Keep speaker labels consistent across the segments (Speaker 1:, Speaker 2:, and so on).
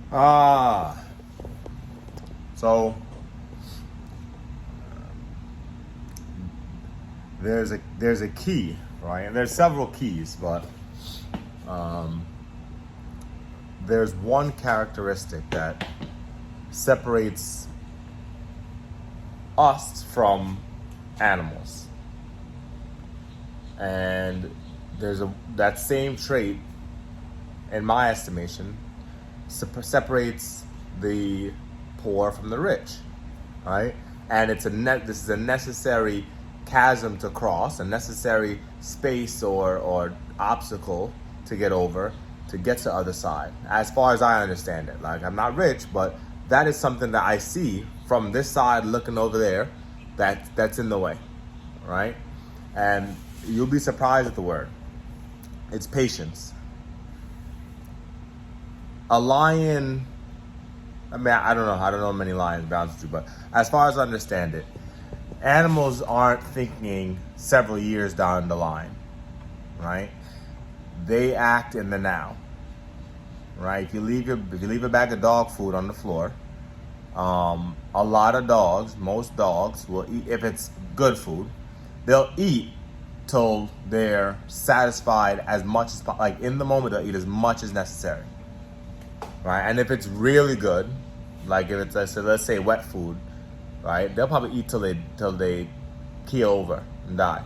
Speaker 1: Ah, so there's a key, right? And there's several keys, but um, there's one characteristic that separates us from animals, and there's a that same trait, in my estimation, separates the poor from the rich, right? And this is a necessary chasm to cross, a necessary space or obstacle to get over, to get to the other side. As far as I understand it, like, I'm not rich, but that is something that I see from this side looking over there, that's in the way, right? And you'll be surprised at the word. It's patience. A lion, I mean, I don't know many lions, to be honest with you, but as far as I understand it, animals aren't thinking several years down the line, right? They act in the now, right? If you leave a bag of dog food on the floor, a lot of dogs, most dogs will eat. If it's good food, they'll eat till they're satisfied as much as, like, in the moment they'll eat as much as necessary, right? And if it's really good, like if it's, let's say wet food, right? They'll probably eat till they keel over and die,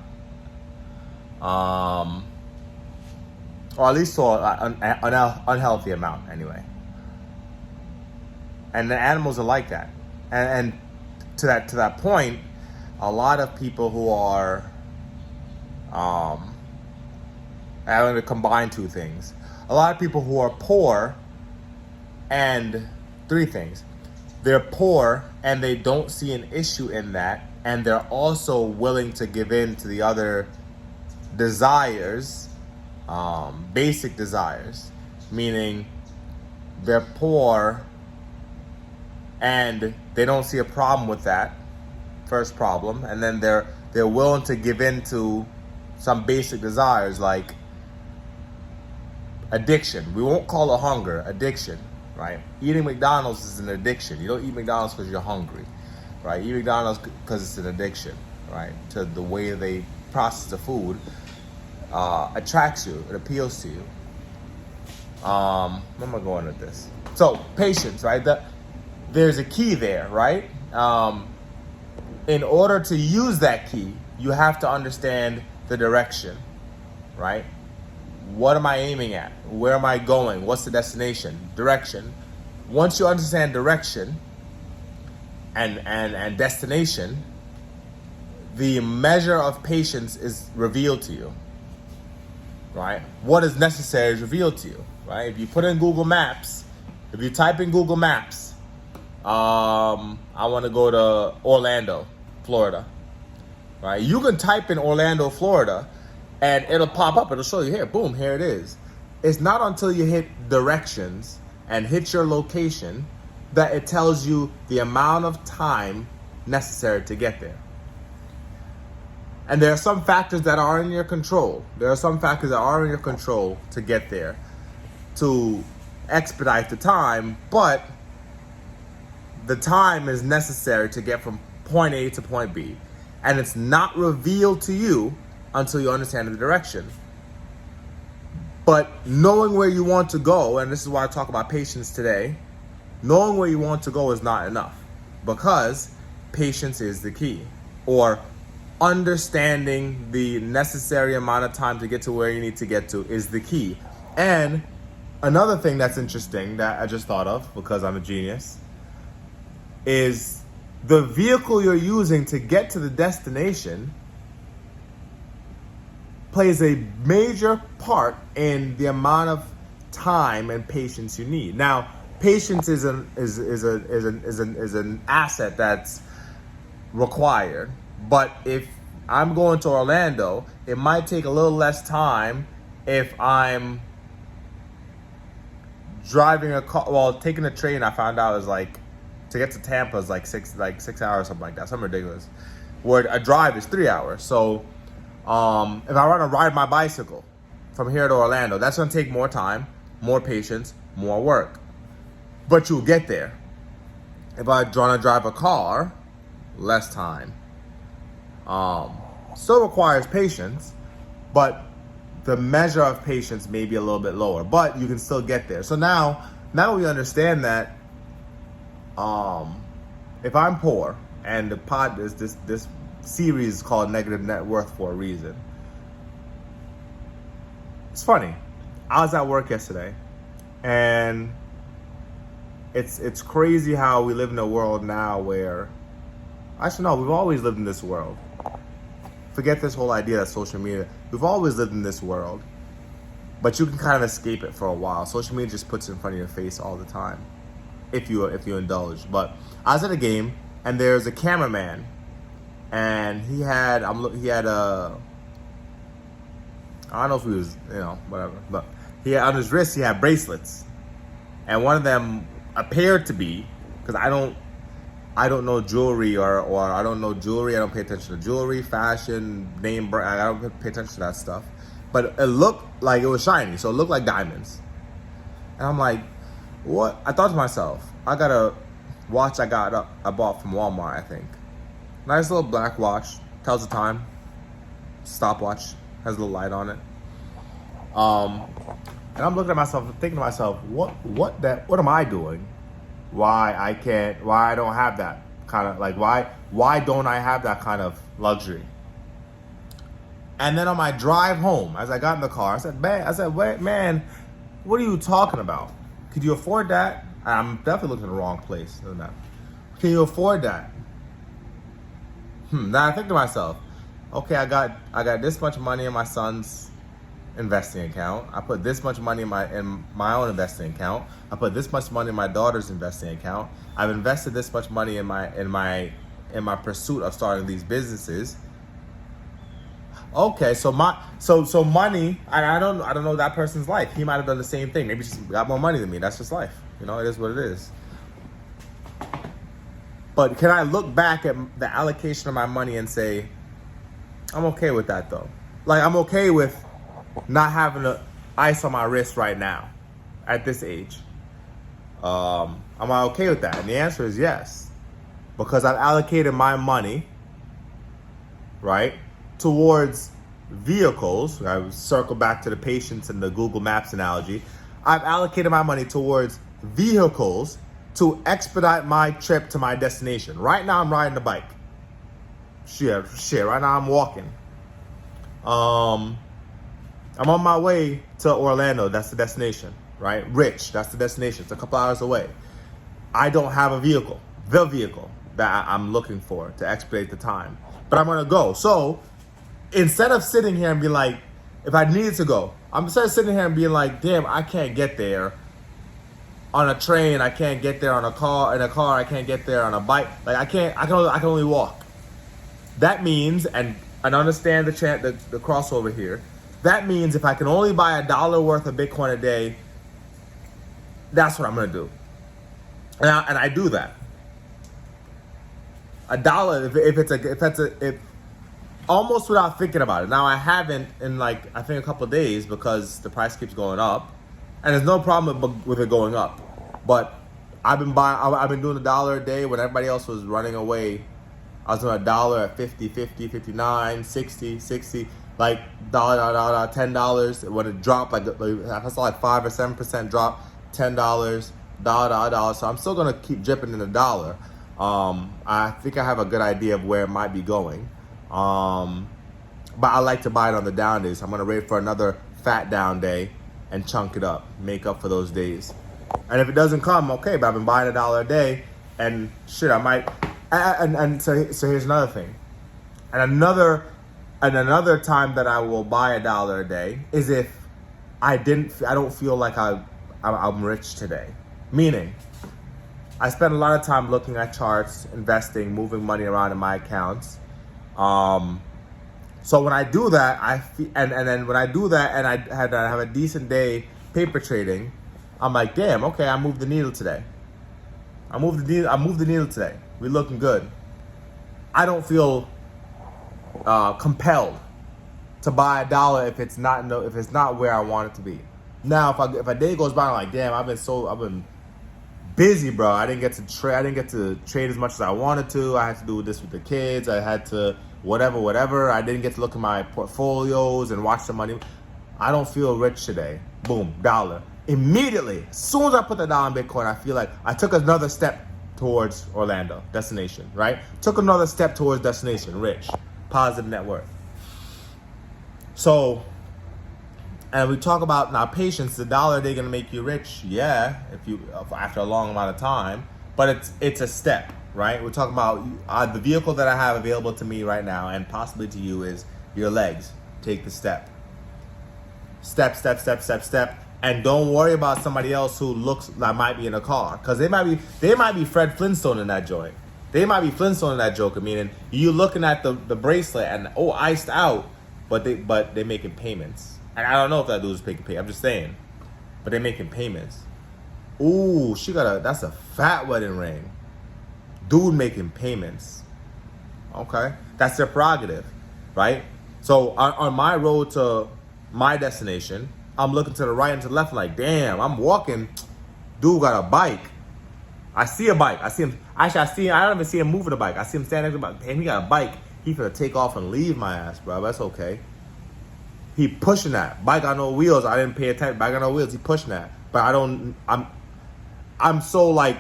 Speaker 1: or at least to an unhealthy amount anyway. And the animals are like that, and to that point, a lot of people who are, I'm going to combine two things. A lot of people who are poor, and three things. They're poor and they don't see an issue in that, and they're also willing to give in to the other desires, basic desires, meaning they're poor and they don't see a problem with that, first problem, and then they're willing to give in to some basic desires like addiction. We won't call it hunger, addiction, right? Eating McDonald's is an addiction. You don't eat McDonald's because you're hungry, right? You eat McDonald's because it's an addiction, right? To the way they process the food, attracts you, it appeals to you. Where am I going with this? So, patience, right? There's a key there, right? In order to use that key, you have to understand the direction, right? What am I aiming at? Where am I going? What's the destination? Direction. Once you understand direction and destination, the measure of patience is revealed to you, right? What is necessary is revealed to you, right? If you put in Google Maps, if you type in Google Maps, I want to go to Orlando, Florida, right? You can type in Orlando, Florida, and it'll pop up. It'll show you here. Boom, here it is. It's not until you hit directions and hit your location that it tells you the amount of time necessary to get there. And there are some factors that are in your control. There are some factors that are in your control to get there, to expedite the time, but the time is necessary to get from point A to point B. And it's not revealed to you until you understand the direction. But knowing where you want to go, and this is why I talk about patience today, knowing where you want to go is not enough, because patience is the key. Or understanding the necessary amount of time to get to where you need to get to is the key. And another thing that's interesting that I just thought of, because I'm a genius, is the vehicle you're using to get to the destination plays a major part in the amount of time and patience you need. Now, patience is an asset that's required. But if I'm going to Orlando, it might take a little less time if I'm driving a car. Well, taking a train, I found out, is like, to get to Tampa is like 6 hours, something like that, something ridiculous. Where a drive is 3 hours. So if I want to ride my bicycle from here to Orlando, that's going to take more time, more patience, more work. but you'll get there. If I want to drive a car, less time. Still requires patience, but the measure of patience may be a little bit lower, but you can still get there. So now we understand that if I'm poor, and the pod is this series is called Negative Net Worth for a reason. It's funny. I was at work yesterday, and it's crazy how we live in a world now where, actually no, we've always lived in this world. Forget this whole idea that social media, we've always lived in this world, but you can kind of escape it for a while. Social media just puts it in front of your face all the time, if you indulge. But I was at a game, and there's a cameraman, and he had I don't know if he was, whatever, but he had, on his wrist, he had bracelets, and one of them appeared to be, because I don't know jewelry or I don't know jewelry. I don't pay attention to jewelry, fashion, name brand. I don't pay attention to that stuff. But it looked like it was shiny, so it looked like diamonds. And I'm like, what? I thought to myself, I got a watch I bought from Walmart, I think. Nice little black watch, tells the time. Stopwatch, has a little light on it. And I'm looking at myself, thinking to myself, what am I doing? Why I don't have that kind of, like, why don't I have that kind of luxury? And then on my drive home, as I got in the car, I said, man, what are you talking about? Could you afford that? I'm definitely looking in the wrong place. Can you afford that? Now I think to myself, okay, I got this much money in my son's investing account. I put this much money in my own investing account. I put this much money in my daughter's investing account. I've invested this much money in my pursuit of starting these businesses. Okay, so money. I don't know that person's life. He might have done the same thing. Maybe just got more money than me. That's just life. It is what it is. But can I look back at the allocation of my money and say, I'm okay with that though? Like, I'm okay with not having the ice on my wrist right now at this age. Am I okay with that? And the answer is yes, because I've allocated my money, right, towards vehicles. I would circle back to the patience and the Google Maps analogy. I've allocated my money towards vehicles to expedite my trip to my destination. Right now I'm riding the bike. Shit, right now I'm walking. I'm on my way to Orlando. That's the destination, right? Rich, that's the destination. It's a couple hours away. I don't have a vehicle, the vehicle that I'm looking for to expedite the time, but I'm gonna go. So instead of sitting here and being like, if I needed to go, I'm instead of sitting here and being like, damn, I can't get there on a train. I can't get there in a car. I can't get there on a bike. Like I can only walk. That means, and understand the crossover here. That means if I can only buy $1 worth of Bitcoin a day, that's what I'm gonna do. And I do that. $1, if almost without thinking about it. Now I haven't in I think a couple of days because the price keeps going up, and there's no problem with it going up. But I've been doing $1 a day when everybody else was running away. I was doing $1 at 50, 59, 60, like $10. When it dropped, I saw 5 or 7% drop, $10, $1. So I'm still gonna keep dripping in $1. I think I have a good idea of where it might be going. But I like to buy it on the down days. So I'm gonna wait for another fat down day and chunk it up, make up for those days. And if it doesn't come, okay, but I've been buying $1 a day, and shit, I might. And so here's another thing, and another time that I will buy $1 a day is if I don't feel like I'm rich today. Meaning, I spend a lot of time looking at charts, investing, moving money around in my accounts. So when I do that, and then when I do that and I have a decent day paper trading, I'm like, damn, okay, I moved the needle today. I moved the needle today. We're looking good. I don't feel compelled to buy $1 if it's not where I want it to be. Now, if a day goes by, I'm like, damn, I've been busy, bro. I didn't get to trade. I didn't get to trade as much as I wanted to. I had to do this with the kids. I had to whatever. I didn't get to look at my portfolios and watch the money. I don't feel rich today. Boom, dollar. Immediately, as soon as I put the dollar in Bitcoin, I feel like I took another step towards Orlando, destination, right? Took another step towards destination, rich, positive net worth. So, and we talk about now patience. The dollar, they're gonna make you rich, yeah, if you after a long amount of time. But it's a step, right? We're talking about the vehicle that I have available to me right now, and possibly to you, is your legs. Take the step. Step. And don't worry about somebody else who looks like might be in a car, because they might be Fred Flintstone in that joint. They might be Flintstone in that Joker. Meaning you looking at the bracelet and iced out, but they making payments. And I don't know if that dude's making payments. I'm just saying, but they're making payments. Ooh, that's a fat wedding ring. Dude making payments. Okay, that's their prerogative, right? So on my road to my destination, I'm looking to the right and to the left like, damn, I'm walking. Dude got a bike. I see a bike. I see him. Actually, I don't even see him moving the bike. I see him standing next to the bike. Damn, he got a bike. He finna take off and leave my ass, bro. That's okay. He pushing that. Bike got no wheels. I didn't pay attention. Bike got no wheels. He pushing that. But I'm so like,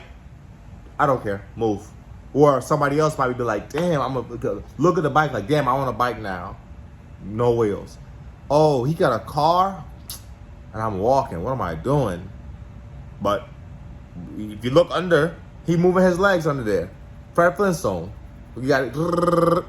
Speaker 1: I don't care. Move. Or somebody else might be like, damn, I'm gonna look at the bike like, damn, I want a bike now. No wheels. Oh, he got a car? And I'm walking. What am I doing? But if you look under, he moving his legs under there. Fred Flintstone. You got it.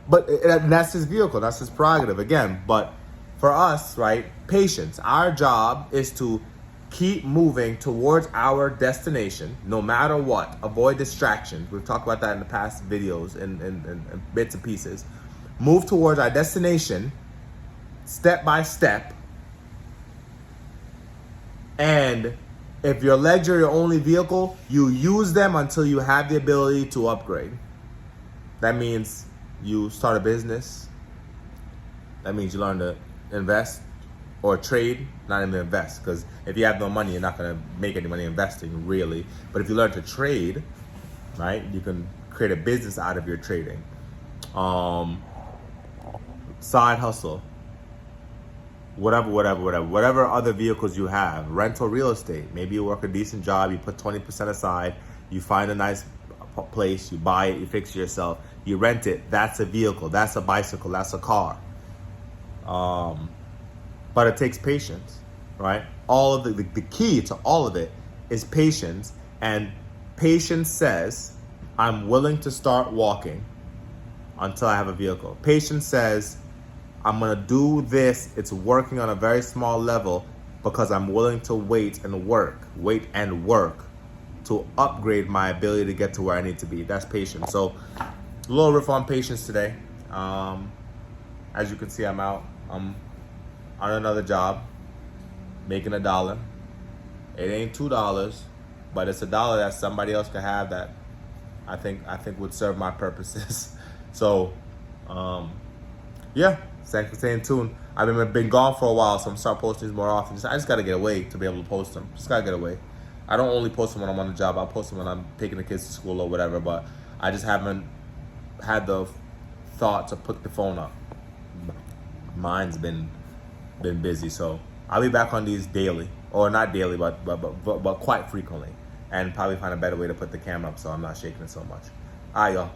Speaker 1: But that's his vehicle. That's his prerogative again. But for us, right, patience. Our job is to keep moving towards our destination, no matter what. Avoid distractions. We've talked about that in the past videos and bits and pieces. Move towards our destination, step by step. And if your legs are your only vehicle, you use them until you have the ability to upgrade. That means you start a business. That means you learn to invest or trade, not even invest. Because if you have no money, you're not going to make any money investing, really. But if you learn to trade, right, you can create a business out of your trading. Side hustle. Whatever other vehicles you have, rental real estate. Maybe you work a decent job, you put 20% aside, you find a nice place, you buy it, you fix it yourself, you rent it. That's a vehicle, that's a bicycle, that's a car. But it takes patience, right? All of the key to all of it is patience, and patience says, I'm willing to start walking until I have a vehicle. Patience says, I'm gonna do this. It's working on a very small level because I'm willing to wait and work to upgrade my ability to get to where I need to be. That's patience. So a little riff on patience today. As you can see, I'm out. I'm on another job, making $1. It ain't $2, but it's $1 that somebody else could have that I think would serve my purposes. So, yeah. Thanks for staying tuned. I've been gone for a while, so I'm start posting these more often. I just gotta get away to be able to post them. Just gotta get away. I don't only post them when I'm on the job. I'll post them when I'm taking the kids to school or whatever. But I just haven't had the thought to put the phone up. Mine's been busy, so I'll be back on these daily, or not daily, but quite frequently, and probably find a better way to put the camera up so I'm not shaking it so much. All right, y'all.